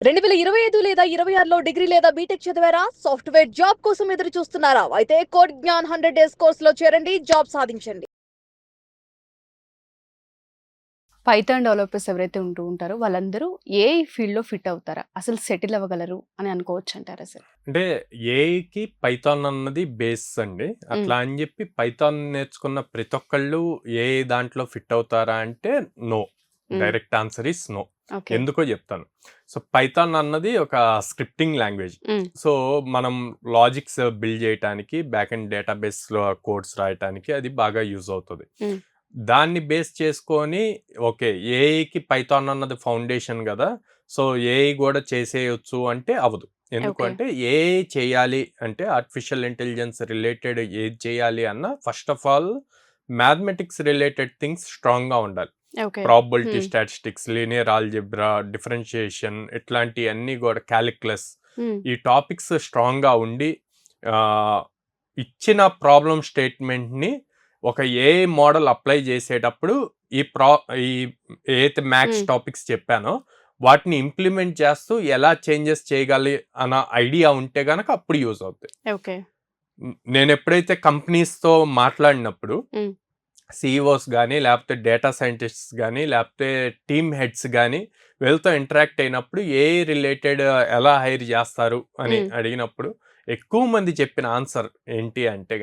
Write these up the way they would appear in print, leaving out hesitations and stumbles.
2025 లేదా 26లో డిగ్రీ లేదా బీటెక్ చదివారా? సాఫ్ట్‌వేర్ జాబ్ కోసం ఎదురు చూస్తున్నారా? అయితే కోడ్ జ్ఞాన్ 100 డేస్ కోర్సులో చేరండి, జాబ్ సాధించండి. పైథాన్ డెవలపర్స్ ఎవరైతే ఉంటారో వాళ్ళందరూ ఏఐ ఫీల్డ్‌లో ఫిట్ అవుతారా? అసలు సెటిల్ అవ్వగలరు అని అనుకోవచ్చు అంటారా సార్? అంటే ఏఐకి పైథాన్ అన్నది బేస్ అండి. అట్లా అని చెప్పి పైథాన్ నేర్చుకున్న ప్రతి ఒక్కళ్ళు ఏఐ దాంట్లో ఫిట్ అవుతారా అంటే no. Direct answer is no. Okay. ఎందుకో చెప్తాను. సో పైథాన్ అన్నది ఒక స్క్రిప్టింగ్ లాంగ్వేజ్. హ్మ్. సో మనం లాజిక్స్ బిల్డ్ చేయడానికి బ్యాక్ అండ్ డేటాబేస్లో కోడ్స్ రాయటానికి అది బాగా యూజ్ అవుతుంది. హ్మ్. దాన్ని బేస్ చేసుకొని ఓకే ఏఐకి పైథాన్ అన్నది ఫౌండేషన్ కదా, సో ఏఐ కూడా చేసేయచ్చు అంటే అవ్వదు. ఎందుకు ఓకే. అంటే ఏఐ చేయాలి అంటే ఆర్టిఫిషియల్ ఇంటెలిజెన్స్ రిలేటెడ్ ఏది చేయాలి అన్న first of all mathematics related things స్ట్రాంగ్గా ఉండాలి. ఓకే. ప్రాబబిలిటీ హ్మ్. స్టాటిస్టిక్స్, లీనియర్ ఆల్జిబ్రా, డిఫరెన్షియేషన్ ఇట్లాంటివన్నీ కూడా క్యాలిక్యులస్ హ్మ్. ఈ టాపిక్స్ స్ట్రాంగ్గా ఉండి ఆ, ఇచ్చిన ప్రాబ్లం స్టేట్మెంట్ని ఒక ఏఐ మోడల్ అప్లై చేసేటప్పుడు ఈ ఈ ఏదైతే మ్యాథ్స్ హ్మ్. టాపిక్స్ చెప్పానో వాటిని ఇంప్లిమెంట్ చేస్తూ ఎలా చేంజెస్ చేయగలి అన్న ఐడియా ఉంటే గనక అప్పుడు యూజ్ అవుతాయి. ఓకే. నేను ఎప్పుడైతే కంపెనీస్తో మాట్లాడినప్పుడు హ్మ్. సిఇఓస్ కానీ లేకపోతే డేటా సైంటిస్ట్స్ కానీ లేకపోతే టీమ్ హెడ్స్ కానీ వీళ్ళతో ఇంటరాక్ట్ అయినప్పుడు ఏఐ రిలేటెడ్ ఎలా హైర్ చేస్తారు అని హ్మ్. అడిగినప్పుడు ఎక్కువ మంది చెప్పిన ఆన్సర్ ఏంటి అంటే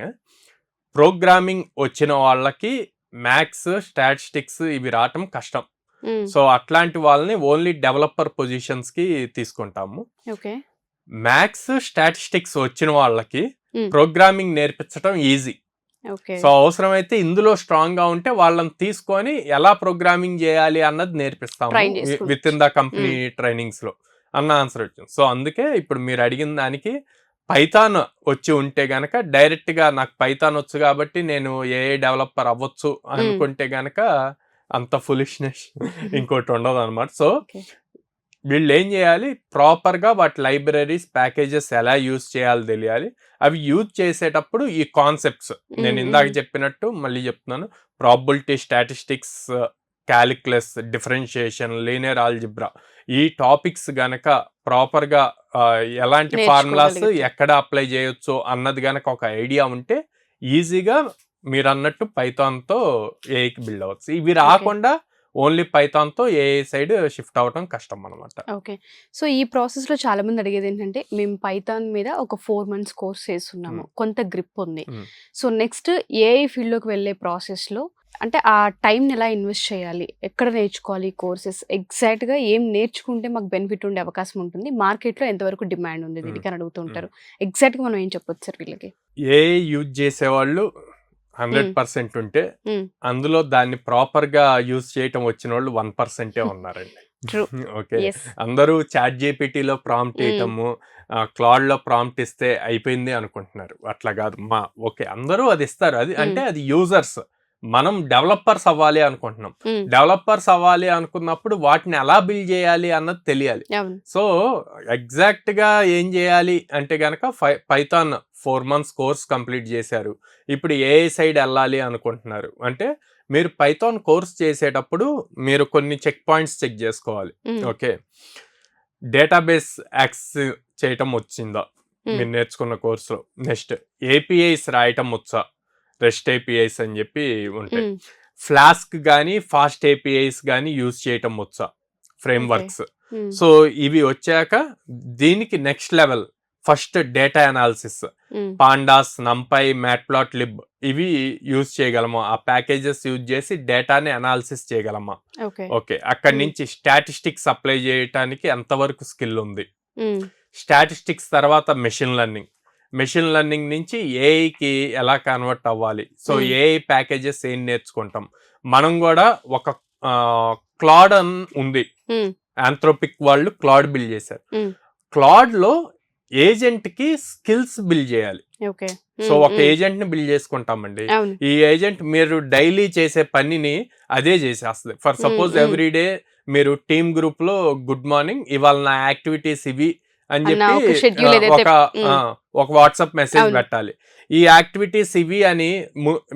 ప్రోగ్రామింగ్ వచ్చిన వాళ్ళకి మ్యాథ్స్, స్టాటిస్టిక్స్ ఇవి రావటం కష్టం. హ్మ్. సో అట్లాంటి వాళ్ళని ఓన్లీ డెవలపర్ పొజిషన్స్కి తీసుకుంటాము. ఓకే. మ్యాథ్స్, స్టాటిస్టిక్స్ వచ్చిన వాళ్ళకి హ్మ్. ప్రోగ్రామింగ్ నేర్పించడం ఈజీ. ఓకే. సో అవసరమైతే ఇందులో స్ట్రాంగ్గా ఉంటే వాళ్ళని తీసుకొని ఎలా ప్రోగ్రామింగ్ చేయాలి అన్నది నేర్పిస్తాము ట్రైన్ విత్ చేసుకోవచ్చు. ఇన్ ద కంపెనీ హ్మ్. ట్రైనింగ్స్లో అన్న ఆన్సర్ వచ్చింది. సో అందుకే ఇప్పుడు మీరు అడిగిన దానికి పైథాన్ వచ్చి ఉంటే గనక డైరెక్ట్గా నాకు పైథాన్ వచ్చు కాబట్టి నేను ఏఐ డెవలపర్ అవ్వచ్చు హ్మ్. అనుకుంటే గనక అంత ఫులిష్నెస్ ఇంకోటి ఉండదు అనమాట. So okay. వీళ్ళు ఏం చేయాలి, ప్రాపర్గా వాటి లైబ్రరీస్, ప్యాకేజెస్ ఎలా యూజ్ చేయాలో తెలియాలి. అవి యూజ్ చేసేటప్పుడు ఈ కాన్సెప్ట్స్ నేను హ్మ్. ఇందాక హ్మ్. చెప్పినట్టు మళ్ళీ చెప్తున్నాను. Probability statistics, calculus, differentiation, linear algebra ఈ టాపిక్స్ గనక ప్రాపర్గా ఎలాంటి ఫార్ములాస్ నేర్చుకోగలిగితే. ఎక్కడ అప్లై చేయొచ్చు అన్నది గనక ఒక ఐడియా ఉంటే ఈజీగా మీరు అన్నట్టు పైథాన్తో ఏఐకి బిల్డ్ అవ్వచ్చు. ఇవి ఓకే. రాకుండా ఓన్లీ పైథాన్తో ఏఐ సైడ్ షిఫ్ట్ అవ్వడం కష్టం అనమాట. ఓకే. సో, ఈ ప్రాసెస్‌లో చాలామంది అడిగేదేంటంటే, మేము పైథాన్ మీద ఒక 4 మంత్స్ కోర్స్ చేస్తున్నాము. కొంత గ్రిప్ ఉంది. సో, నెక్స్ట్ ఏఐ ఫీల్డ్‌లోకి వెళ్ళే ప్రాసెస్‌లో అంటే, ఆ టైంని ఎలా ఇన్వెస్ట్ చేయాలి? ఎక్కడ నేర్చుకోవాలి కోర్సెస్? ఎగ్జాక్ట్‌గా ఏం నేర్చుకుంటే మాకు బెనిఫిట్ ఉండే అవకాశం ఉంటుంది? మార్కెట్‌లో ఎంతవరకు డిమాండ్ ఉంది దీనికి అని అడుగుతూ ఉంటారు. ఎగ్జాక్ట్‌గా మనం ఏం చెప్పొచ్చు సార్ వీళ్ళకి? ఏఐ యూజ్ చేసేవాళ్ళు హ్మ్. 100% ఉంటే హ్మ్. అందులో దాన్ని ప్రాపర్గా యూజ్ చేయటం వచ్చిన వాళ్ళు 1%ఏ ఉన్నారండి. ట్రూ. ఓకే. యెస్. అందరూ చాట్ జీపీటీలో ప్రాంప్ట్ హ్మ్. ఇవ్వటము, క్లాడ్లో ప్రాంప్ట్ ఇస్తే అయిపోయింది అనుకుంటున్నారు. అట్లా కాదు. ఓకే అందరూ అది ఇస్తారు. అది హ్మ్. అంటే అది యూజర్స్. మనం డెవలపర్స్ అవ్వాలి అనుకుంటున్నాం. హ్మ్. డెవలపర్స్ అవ్వాలి అనుకున్నప్పుడు వాటిని ఎలా బిల్డ్ చేయాలి అన్నది తెలియాలి. అవును. సో ఎగ్జాక్ట్గా ఏం చేయాలి అంటే గనక పైథాన్ 4 మంత్స్ కోర్స్ కంప్లీట్ చేశారు. ఇప్పుడు ఏఐ సైడ్ వెళ్ళాలి అనుకుంటున్నారు అంటే మీరు పైథాన్ కోర్స్ చేసేటప్పుడు మీరు కొన్ని చెక్ పాయింట్స్ చెక్ చేసుకోవాలి. హ్మ్. ఓకే. డేటాబేస్ యాక్సెస్ చేయటం వచ్చిందా హ్మ్. మీరు నేర్చుకున్న కోర్సులో? నెక్స్ట్ ఏపీఐస్ రాయటం వచ్చా? రెస్ట్ ఏపీఐస్ అని చెప్పి ఉంటాయి. హ్మ్. ఫ్లాస్క్ కానీ ఫాస్ట్ ఏపీఐస్ కానీ యూజ్ చేయటం వచ్చా? ఓకే. ఫ్రేమ్వర్క్స్. హ్మ్. సో ఇవి వచ్చాక దీనికి next level first data analysis. హ్మ్. పాండాస్, నంపై, మ్యాట్ప్లాట్ లిబ్ ఇవి యూజ్ చేయగలమా? ఆ ప్యాకేజెస్ యూజ్ చేసి డేటాని అనాలిసిస్ చేయగలమా? ఓకే. ఓకే. అక్కడి హ్మ్. నుంచి స్టాటిస్టిక్స్ అప్లై చేయటానికి ఎంతవరకు స్కిల్ ఉంది? హ్మ్. స్టాటిస్టిక్స్ తర్వాత మెషిన్ లెర్నింగ్. మెషిన్ లెర్నింగ్ నుంచి ఏఐకి ఎలా కన్వర్ట్ అవ్వాలి? సో హ్మ్. ఏఐ ప్యాకేజెస్ ఏం నేర్చుకుంటాం? మనం కూడా ఒక క్లాడ్ అని ఉంది. హ్మ్. ఆంథ్రోపిక్ వాళ్ళు క్లాడ్ బిల్డ్ చేశారు. హ్మ్. క్లాడ్లో ఏజెంట్కి స్కిల్స్ బిల్డ్ చేయాలి. ఓకే. సో హ్మ్. ఒక హ్మ్. ఏజెంట్ని బిల్డ్ చేసుకుంటామండి. అవును. ఈ ఏజెంట్ మీరు డైలీ చేసే పనిని అదే చేసేస్తుంది. ఫర్ హ్మ్. సపోజ్ హ్మ్. ఎవ్రీ డే మీరు టీమ్ గ్రూప్లో గుడ్ మార్నింగ్ ఇవాళ నా యాక్టివిటీస్ ఇవి అని అన్న చెప్పి ఒక షెడ్యూల్ ఏదైతే ఒక వాట్సాప్ మెసేజ్ అవును. పెట్టాలి. ఈ యాక్టివిటీస్ ఇవి అని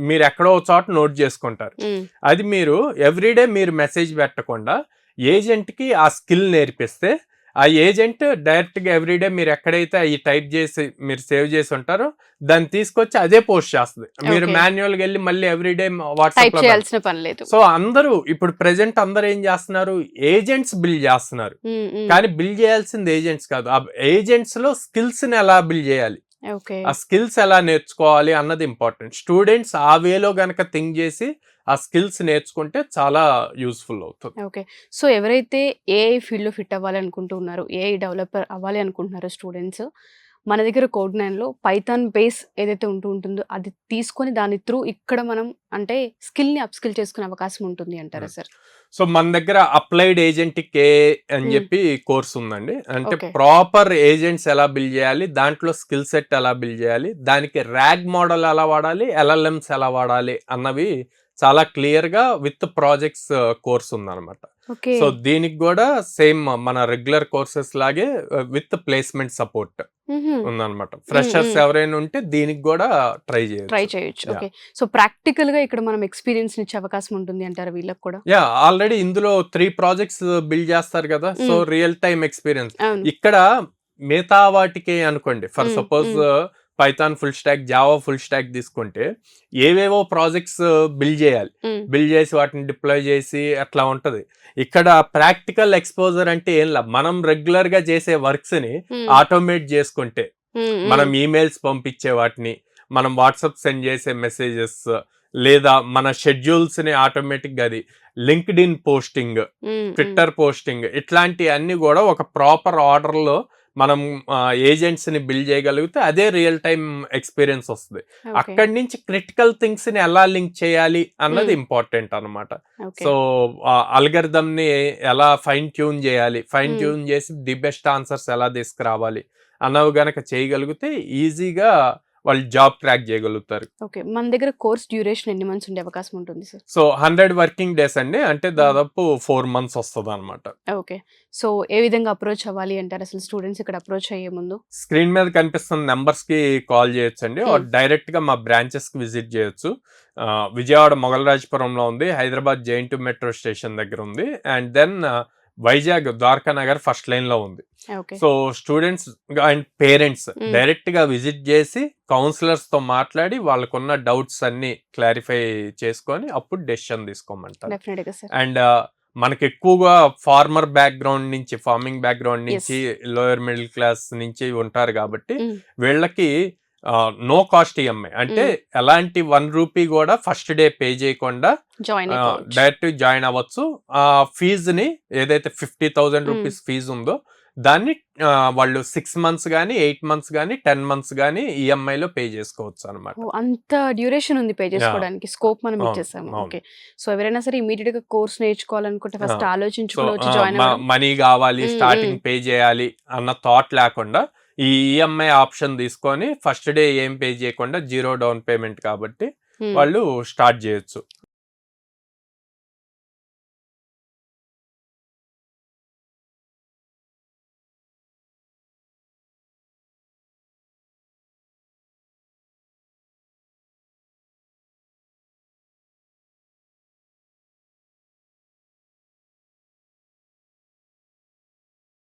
మీరు ఎక్కడో ఒక చోట నోట్ చేసుకుంటారు. హ్మ్. అది మీరు ఎవ్రీడే మీరు మెసేజ్ పెట్టకుండా ఏజెంట్కి ఆ స్కిల్ నేర్పిస్తే ఆ ఏజెంట్ డైరెక్ట్ గా ఎవ్రీడే మీరు ఎక్కడైతే ఈ టైప్ చేసి మీరు సేవ్ చేసి ఉంటారో దాన్ని తీసుకొచ్చి అదే పోస్ట్ చేస్తుంది. మీరు Okay. మాన్యువల్ గా వెళ్ళి మళ్ళీ ఎవ్రీడే టైప్ వాట్సాప్ లో చేయాల్సిన పని లేదు. సో అందరూ ఇప్పుడు ప్రెసెంట్ అందరూ ఏం చేస్తున్నారు, ఏజెంట్స్ బిల్డ్ చేస్తున్నారు. కానీ బిల్డ్ చేయాల్సింది ఏజెంట్స్ కాదు, ఆ ఏజెంట్స్ లో స్కిల్స్ ని ఎలా బిల్డ్ చేయాలి, ఓకే ఆ స్కిల్స్ ఎలా నేర్చుకోవాలి అన్నది ఇంపార్టెంట్. స్టూడెంట్స్ ఆ వేలో గనక థింక్ చేసి ఆ స్కిల్స్ నేర్చుకుంటే చాలా యూస్ఫుల్ అవుతుంది. ఓకే. సో ఎవరైతే ఏఐ ఫీల్డ్లో ఫిట్ అవ్వాలి అనుకుంటూ ఉన్నారు, ఏఐ డెవలపర్ అవ్వాలి అనుకుంటున్నారో స్టూడెంట్స్, మన దగ్గర కోడ్9లో పైథాన్ బేస్ ఏదైతే ఉంటుందో అది తీసుకొని దాని త్రూ ఇక్కడ మనం అంటే స్కిల్ని అప్స్కిల్ చేసుకునే అవకాశం ఉంటుంది అంటారా సార్? సో మన దగ్గర అప్లైడ్ ఏజెంటిక్ ఏ అని Hmm. చెప్పి కోర్స్ ఉందండి. అంటే Okay. ప్రాపర్ ఏజెంట్స్ ఎలా బిల్డ్ చేయాలి, దాంట్లో స్కిల్ సెట్ ఎలా బిల్డ్ చేయాలి, దానికి ర్యాగ్ మోడల్ ఎలా వాడాలి, ఎల్ఎల్ఎంస్ ఎలా వాడాలి అన్నవి చాలా క్లియర్ గా విత్ ప్రాజెక్ట్స్ కోర్స్ ఉందన్నమాట. ఓకే. సో దీనికి కూడా సేమ్ మన రెగ్యులర్ కోర్సెస్ లాగే విత్ ప్లేస్మెంట్ సపోర్ట్ ఉందన్నమాట. ఫ్రెషర్స్ ఎవరైనా ఉంటే దీనికి కూడా ట్రై ట్రై చేయొచ్చు. చేయొచ్చు. Yeah. ఓకే. సో ప్రాక్టికల్ గా ఇక్కడ మనం ఎక్స్పీరియన్స్ ఇచ్చే అవకాశం ఉంటుంది అంటారు వీళ్ళకి కూడా? యా, ఆల్రెడీ ఇందులో 3 ప్రాజెక్ట్స్ బిల్డ్ చేస్తారు కదా, సో రియల్ టైమ్ ఎక్స్పీరియన్స్. అవును. ఇక్కడ మిగతా వాటికి అనుకోండి, for Mm, suppose Python full stock, Java full stock తీసుకుంటే ఏవేవో ప్రాజెక్ట్స్ బిల్డ్ చేయాలి, Mm. బిల్డ్ చేసి వాటిని డిప్లాయ్ చేసి అట్లా ఉంటది. ఇక్కడ ప్రాక్టికల్ ఎక్స్పోజర్ అంటే ఏం లా, మనం రెగ్యులర్ గా చేసే వర్క్స్ ని Mm. ఆటోమేట్ చేసుకుంటే, మనం ఈమెయిల్స్ పంపించే వాటిని, మనం వాట్సాప్ సెండ్ చేసే మెసేజెస్, లేదా మన షెడ్యూల్స్ ని ఆటోమేటిక్ గా అది linked in posting, Twitter posting, ఇట్లాంటి అన్ని కూడా ఒక ప్రాపర్ ఆర్డర్ లో మనం ఏజెంట్స్ ని బిల్డ్ చేయగలిగితే అదే రియల్ టైమ్ ఎక్స్పీరియన్స్ వస్తుంది. అక్కడి నుంచి క్రిటికల్ థింగ్స్ ని ఎలా లింక్ చేయాలి అన్నది ఇంపార్టెంట్ అన్నమాట. సో అల్గరిథమ్ ని ఎలా ఫైన్ ట్యూన్ చేయాలి, ఫైన్ ట్యూన్ చేసి ది బెస్ట్ ఆన్సర్స్ ఎలా తీసుకురావాలి అన్నవి గనక చేయగలిగితే ఈజీగా వాళ్ళు జాబ్ క్రాక్ చేయగలుగుతారు. ఓకే. మన దగ్గర కోర్స్ డ్యూరేషన్ ఎన్ని మంత్స్ ఉండే అవకాశం ఉంటుంది సార్? సో 100 వర్కింగ్ డేస్ అండి, అంటే దాదాపు 4 months వస్తుంది అనమాట. ఓకే. సో ఏ విధంగా అప్రోచ్ అవ్వాలి అంటారు అసలు స్టూడెంట్స్ ఇక్కడ అప్రోచ్ అయ్యే ముందు? స్క్రీన్ మీద కనిపిస్తున్న నెంబర్స్ కి కాల్ చేయొచ్చు అండి, డైరెక్ట్ గా మా బ్రాంచెస్ కి విజిట్ చేయొచ్చు. విజయవాడ మొగలరాజపురంలో ఉంది, హైదరాబాద్ జైంట్ మెట్రో స్టేషన్ దగ్గర ఉంది, and then Vizag Dwaraka Nagar first line లో ఉంది. Okay. So students and parents direct గా విజిట్ చేసి కౌన్సిలర్స్ తో మాట్లాడి వాళ్ళకున్న డౌట్స్ అన్ని క్లారిఫై చేసుకొని అప్పుడు డెసిషన్ తీసుకోమంటారు. డెఫినెట్ గా సార్. అండ్ మనకి ఎక్కువగా ఫార్మర్ బ్యాక్గ్రౌండ్ నుంచి, ఫార్మింగ్ బ్యాక్గ్రౌండ్ నుంచి, లోయర్ మిడిల్ క్లాస్ నుంచి ఉంటారు కాబట్టి వీళ్ళకి నో కాస్ట్ ఈఎంఐ, అంటే ఎలాంటి 1 రూపీ కూడా ఫస్ట్ డే పే చేయకుండా జాయిన్ డైరెక్ట్ జాయిన్ అవ్వచ్చు. ఆ ఫీజుని ఏదైతే 50,000 రూపీస్ ఫీజు ఉందో దాన్ని వాళ్ళు 6 months గానీ 8 months గానీ 10 months గానీ ఈఎంఐ లో పే చేసుకోవచ్చు అనమాట. అంత డ్యూరేషన్ ఉంది పే చేసుకోవడానికి, స్కోప్ మనం అవును, ఇచ్చేసాము. అవును. ఓకే. సో ఎవరైనా సరే ఇమీడియట్ గా కోర్స్ నేర్చుకోవాలనుకుంటే ఫస్ట్ సో ఆలోచించుకుని వచ్చి జాయిన్ అవ్వడం. మనీ కావాలి, Mm, స్టార్టింగ్ పే చేయాలి అన్న థాట్ లేకుండా ఈ ఈఎంఐ ఆప్షన్ తీసుకొని ఫస్ట్ డే ఏం పే చేయకుండా 0 డౌన్ పేమెంట్ కాబట్టి వాళ్ళు స్టార్ట్ చేయొచ్చు.